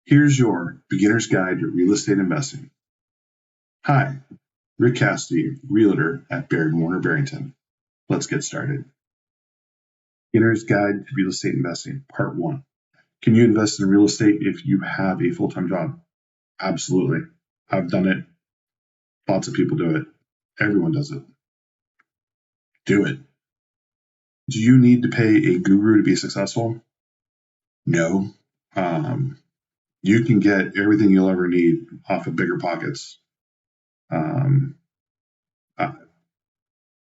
Here's your beginner's guide to real estate investing. Hi, Rick Casady, Realtor at Baird Barrington. Let's get started. Beginner's Guide to Real Estate Investing, Part 1. Can you invest in real estate if you have a full-time job? Absolutely. I've done it. Lots of people do it. Everyone does it. Do it. Do you need to pay a guru to be successful? No. You can get everything you'll ever need off of Bigger Pockets.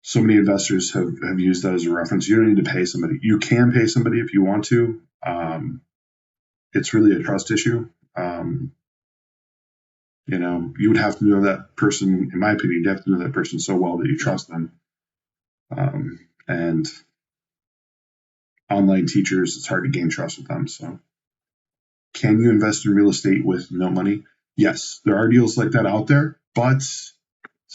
So many investors have used that as a reference. You don't need to pay somebody. You can pay somebody if you want to. It's really a trust issue. You would have to know that person, in my opinion, you'd have to know that person so well that you trust them. And online teachers, it's hard to gain trust with them. So can you invest in real estate with no money? Yes, there are deals like that out there, but it's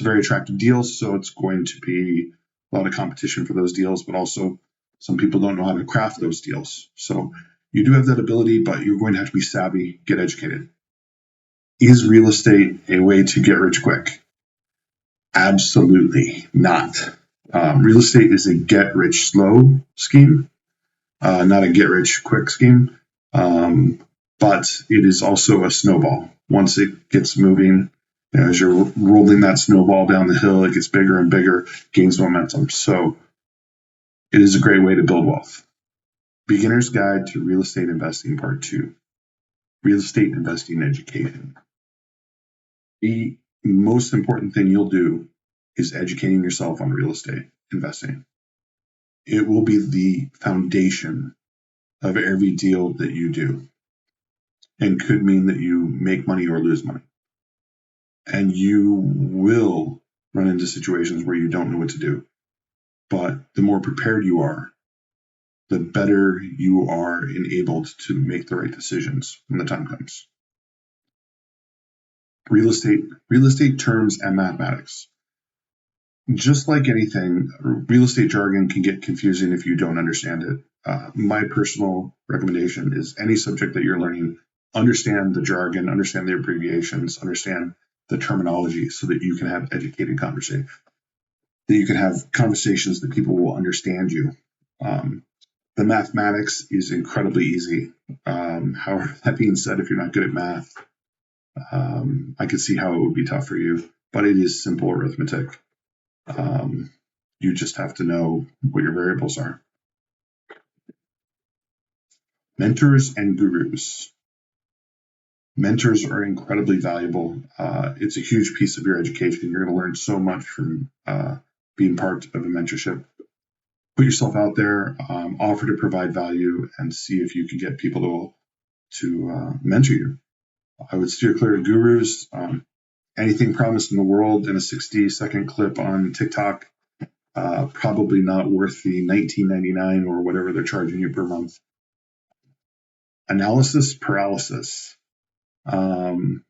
a very attractive deal. So it's going to be a lot of competition for those deals, but also some people don't know how to craft those deals. So you do have that ability, but you're going to have to be savvy, get educated. Is real estate a way to get rich quick? Absolutely not. Real estate is a get rich slow scheme, not a get rich quick scheme. But it is also a snowball. Once it gets moving, as you're rolling that snowball down the hill, it gets bigger and bigger, gains momentum. So it is a great way to build wealth. Beginner's Guide to Real Estate Investing, Part 2. Real Estate Investing Education. The most important thing you'll do is educating yourself on real estate investing. It will be the foundation of every deal that you do, and could mean that you make money or lose money. And you will run into situations where you don't know what to do. But the more prepared you are, the better you are enabled to make the right decisions when the time comes. Real estate terms and mathematics. Just like anything, real estate jargon can get confusing if you don't understand it. My personal recommendation is any subject that you're learning, understand the jargon, understand the abbreviations, understand the terminology so that you can have educated conversation, that you can have conversations that people will understand you. The mathematics is incredibly easy. However, that being said, if you're not good at math, I could see how it would be tough for you, but it is simple arithmetic. You just have to know what your variables are. Mentors and gurus. Mentors are incredibly valuable. It's a huge piece of your education. You're going to learn so much from being part of a mentorship. Put yourself out there, offer to provide value, and see if you can get people to mentor you. I would steer clear of gurus. Anything promised in the world in a 60-second clip on TikTok, probably not worth the $19.99 or whatever they're charging you per month. Analysis paralysis. You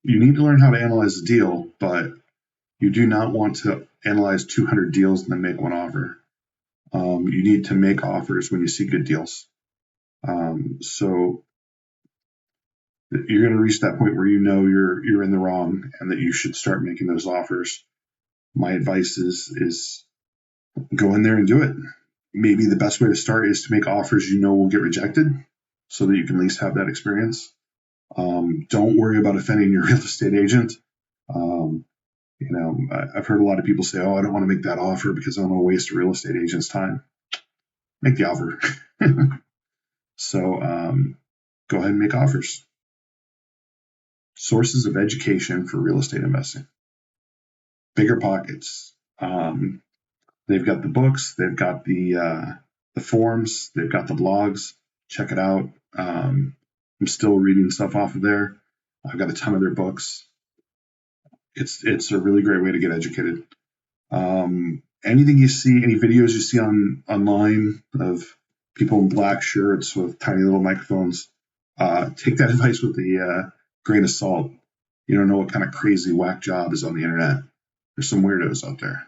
need to learn how to analyze a deal, but you do not want to analyze 200 deals and then make one offer. You need to make offers when you see good deals. So you're going to reach that point where you know you're in the wrong and that you should start making those offers. My advice is go in there and do it. Maybe the best way to start is to make offers you know will get rejected so that you can at least have that experience. Don't worry about offending your real estate agent. I've heard a lot of people say, I don't want to make that offer because I don't want to waste a real estate agent's time. Make the offer. So go ahead and make offers. Sources of education for real estate investing. Bigger Pockets. They've got the books, they've got the forums, they've got the blogs. Check it out. I'm still reading stuff off of there. I've got a ton of their books. It's a really great way to get educated. Anything you see, any videos you see online of people in black shirts with tiny little microphones, take that advice with the grain of salt. You don't know what kind of crazy whack job is on the internet. There's some weirdos out there.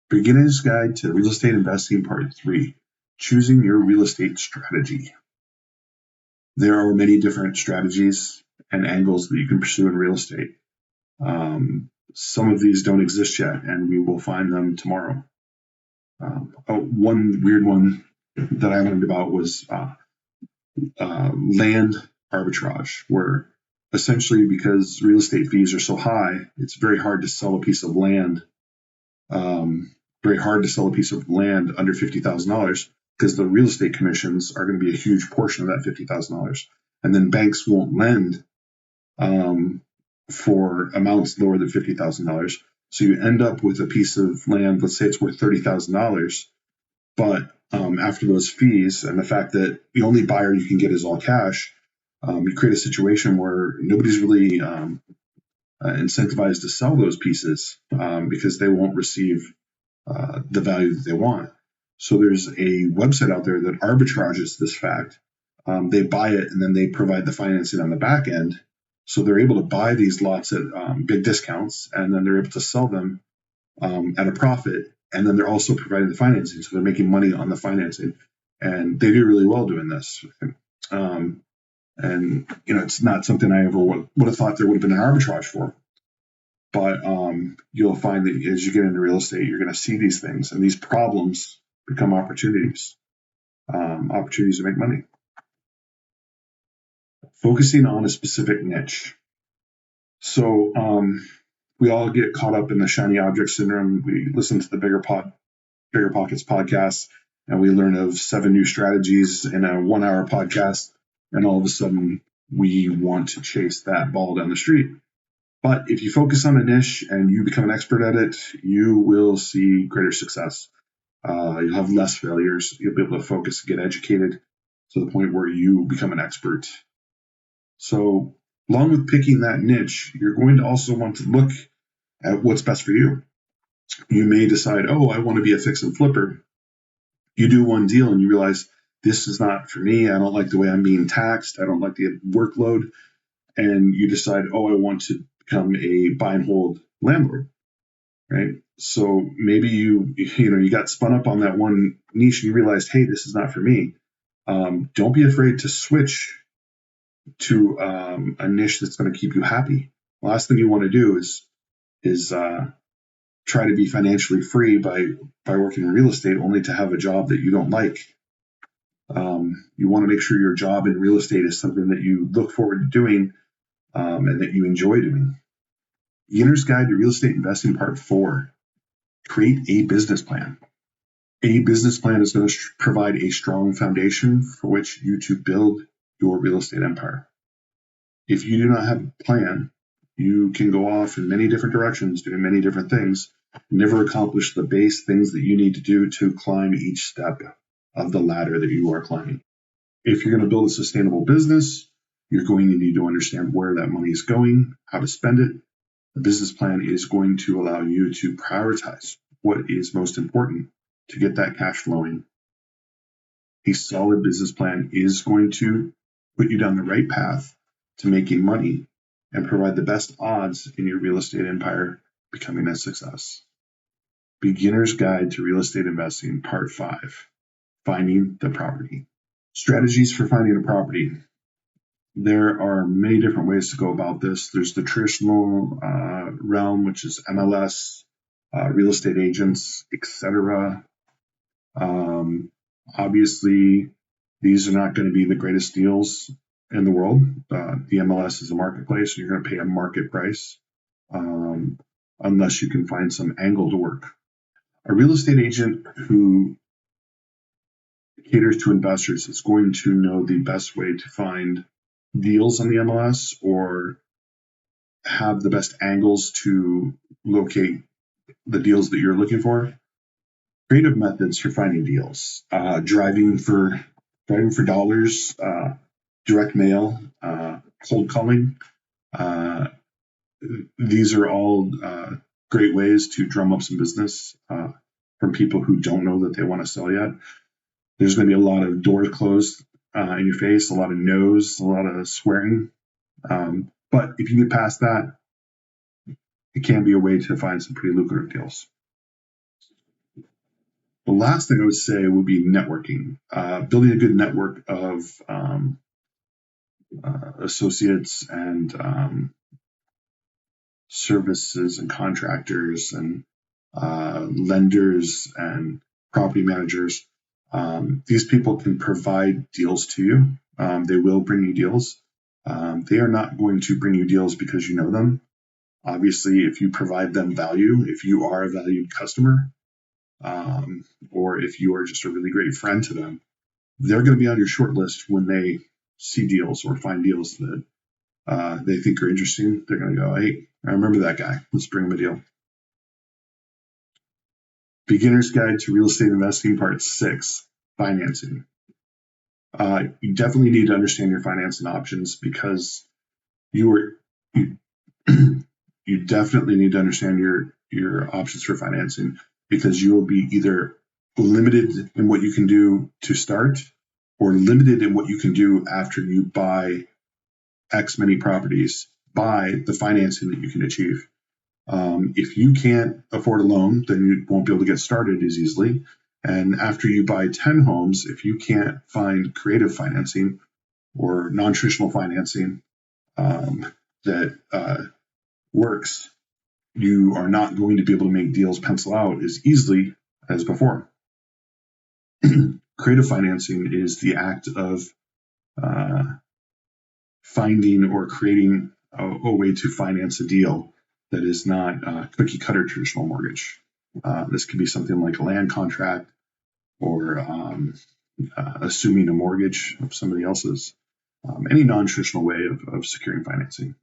Beginner's Guide to Real Estate Investing, Part 3. Choosing your real estate strategy. There are many different strategies and angles that you can pursue in real estate. Some of these don't exist yet, and we will find them tomorrow. One weird one that I learned about was land arbitrage, where essentially because real estate fees are so high, it's very hard to sell a piece of land. Very hard to sell a piece of land under $50,000 because the real estate commissions are going to be a huge portion of that $50,000, and then banks won't lend for amounts lower than $50,000. So you end up with a piece of land, let's say it's worth $30,000, but after those fees and the fact that the only buyer you can get is all cash, you create a situation where nobody's really incentivized to sell those pieces because they won't receive the value that they want. So there's a website out there that arbitrages this fact. They buy it and then they provide the financing on the back end. So they're able to buy these lots at big discounts, and then they're able to sell them at a profit. And then they're also providing the financing. So they're making money on the financing. And they do really well doing this. And, it's not something I ever would have thought there would have been an arbitrage for. But you'll find that as you get into real estate, you're going to see these things, and these problems become opportunities, opportunities to make money. Focusing on a specific niche. So we all get caught up in the shiny object syndrome. We listen to the Bigger Pockets podcast, and we learn of 7 new strategies in a 1-hour podcast, and all of a sudden we want to chase that ball down the street. But if you focus on a niche and you become an expert at it, you will see greater success. You'll have less failures. You'll be able to focus and get educated to the point where you become an expert. So along with picking that niche, you're going to also want to look at what's best for you. You may decide, I want to be a fix and flipper. You do one deal and you realize this is not for me. I don't like the way I'm being taxed. I don't like the workload. And you decide, I want to become a buy and hold landlord, right? So maybe you got spun up on that one niche and you realized, hey, this is not for me. Don't be afraid to switch to a niche that's going to keep you happy. The last thing you want to do is try to be financially free by working in real estate only to have a job that you don't like. You want to make sure your job in real estate is something that you look forward to doing and that you enjoy doing. Beginner's Guide to Real Estate Investing Part 4. Create a business plan. A business plan is going to provide a strong foundation for which you to build your real estate empire. If you do not have a plan, you can go off in many different directions, doing many different things, never accomplish the base things that you need to do to climb each step of the ladder that you are climbing. If you're going to build a sustainable business, you're going to need to understand where that money is going, how to spend it. The business plan is going to allow you to prioritize what is most important to get that cash flowing. A solid business plan is going to put you down the right path to making money and provide the best odds in your real estate empire becoming a success. Beginner's Guide to Real Estate Investing, Part 5. Finding the property. Strategies for finding a property. There are many different ways to go about this. There's the traditional realm, which is MLS, real estate agents, etc. Obviously, these are not going to be the greatest deals in the world. The MLS is a marketplace, so you're going to pay a market price unless you can find some angle to work. A real estate agent who caters to investors is going to know the best way to find deals on the MLS or have the best angles to locate the deals that you're looking for. Creative methods for finding deals: driving for dollars, direct mail, cold calling. These are all great ways to drum up some business from people who don't know that they want to sell yet. There's going to be a lot of doors closed in your face, a lot of no's, a lot of swearing. But if you get past that, it can be a way to find some pretty lucrative deals. The last thing I would say would be networking. Building a good network of associates and services and contractors and lenders and property managers. These people can provide deals to you. They will bring you deals. They are not going to bring you deals because you know them. Obviously, if you provide them value, if you are a valued customer, or if you are just a really great friend to them, they're going to be on your short list when they see deals or find deals that they think are interesting. They're going to go, hey, I remember that guy. Let's bring him a deal. Beginner's Guide to Real Estate Investing, Part 6, Financing. You definitely need to understand your financing options because you definitely need to understand your options for financing because you will be either limited in what you can do to start or limited in what you can do after you buy X many properties by the financing that you can achieve. If you can't afford a loan, then you won't be able to get started as easily. And after you buy 10 homes, if you can't find creative financing or non-traditional financing that works, you are not going to be able to make deals pencil out as easily as before. Creative financing is the act of finding or creating a way to finance a deal that is not cookie cutter traditional mortgage. This could be something like a land contract or assuming a mortgage of somebody else's, any non-traditional way of securing financing.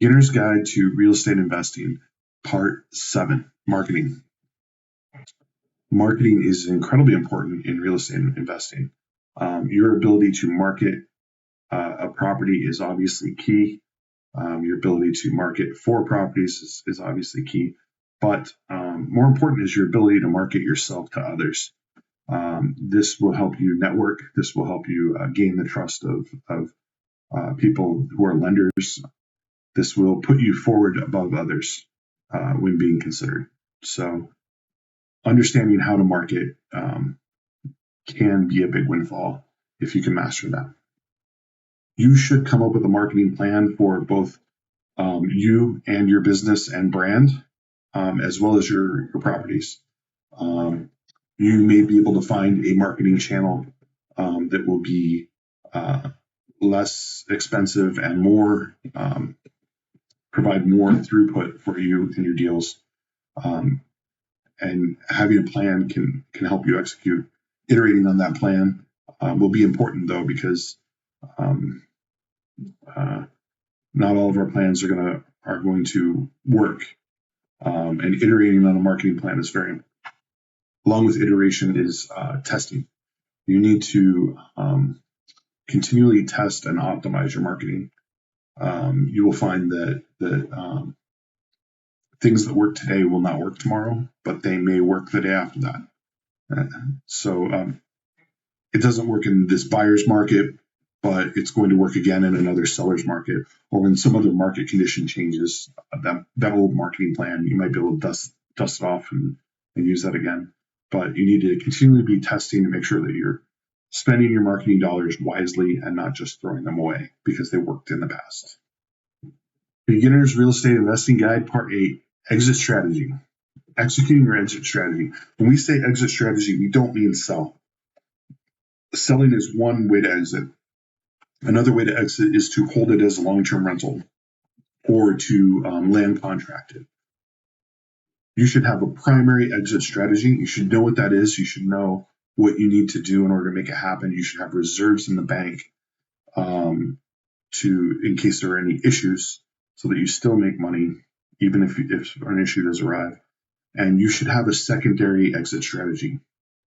Beginner's Guide to Real Estate Investing, Part 7, Marketing. Marketing is incredibly important in real estate investing. Your ability to market a property is obviously key. Your ability to market for properties is obviously key. But more important is your ability to market yourself to others. This will help you network. This will help you gain the trust of people who are lenders. This will put you forward above others when being considered. So understanding how to market can be a big windfall if you can master that. You should come up with a marketing plan for both you and your business and brand, as well as your properties. You may be able to find a marketing channel that will be less expensive and more provide more throughput for you in your deals. And having a plan can help you execute. Iterating on that plan will be important though, because not all of our plans are going to work. And iterating on a marketing plan is very important. Along with iteration is testing. You need to continually test and optimize your marketing. You will find that things that work today will not work tomorrow, but they may work the day after that. So it doesn't work in this buyer's market, but it's going to work again in another seller's market, or when some other market condition changes, that old marketing plan, you might be able to dust it off and use that again. But you need to continually be testing to make sure that you're spending your marketing dollars wisely and not just throwing them away because they worked in the past. Beginner's Real Estate Investing Guide, Part 8, Exit Strategy. Executing your exit strategy. When we say exit strategy, we don't mean sell. Selling is one way to exit. Another way to exit is to hold it as a long-term rental or to land contract it. You should have a primary exit strategy. You should know what that is. You should know what you need to do in order to make it happen. You should have reserves in the bank in case there are any issues, so that you still make money even if an issue does arrive. And you should have a secondary exit strategy.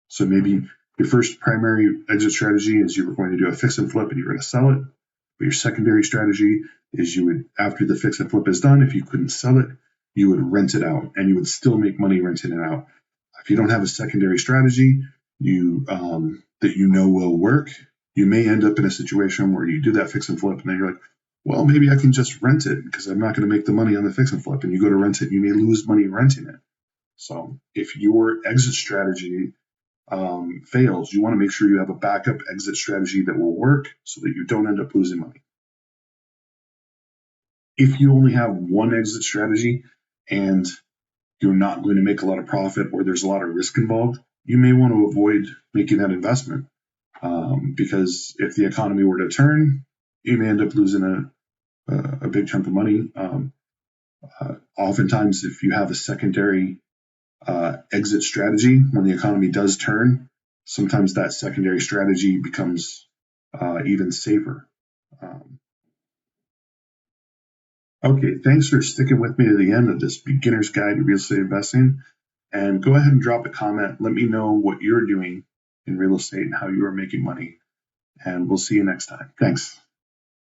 So maybe your first primary exit strategy is you were going to do a fix and flip and you're going to sell it. But your secondary strategy is you would, after the fix and flip is done, if you couldn't sell it, you would rent it out and you would still make money renting it out. If you don't have a secondary strategy that you know will work, you may end up in a situation where you do that fix and flip and then you're like, well, maybe I can just rent it because I'm not going to make the money on the fix and flip. And you go to rent it, and you may lose money renting it. So if your exit strategy fails, you want to make sure you have a backup exit strategy that will work so that you don't end up losing money. If you only have one exit strategy and you're not going to make a lot of profit or there's a lot of risk involved, you may want to avoid making that investment, because if the economy were to turn, you may end up losing a big chunk of money. Oftentimes, if you have a secondary exit strategy when the economy does turn, sometimes that secondary strategy becomes even safer. Okay, thanks for sticking with me to the end of this beginner's guide to real estate investing. And go ahead and drop a comment. Let me know what you're doing in real estate and how you are making money. And we'll see you next time. Thanks.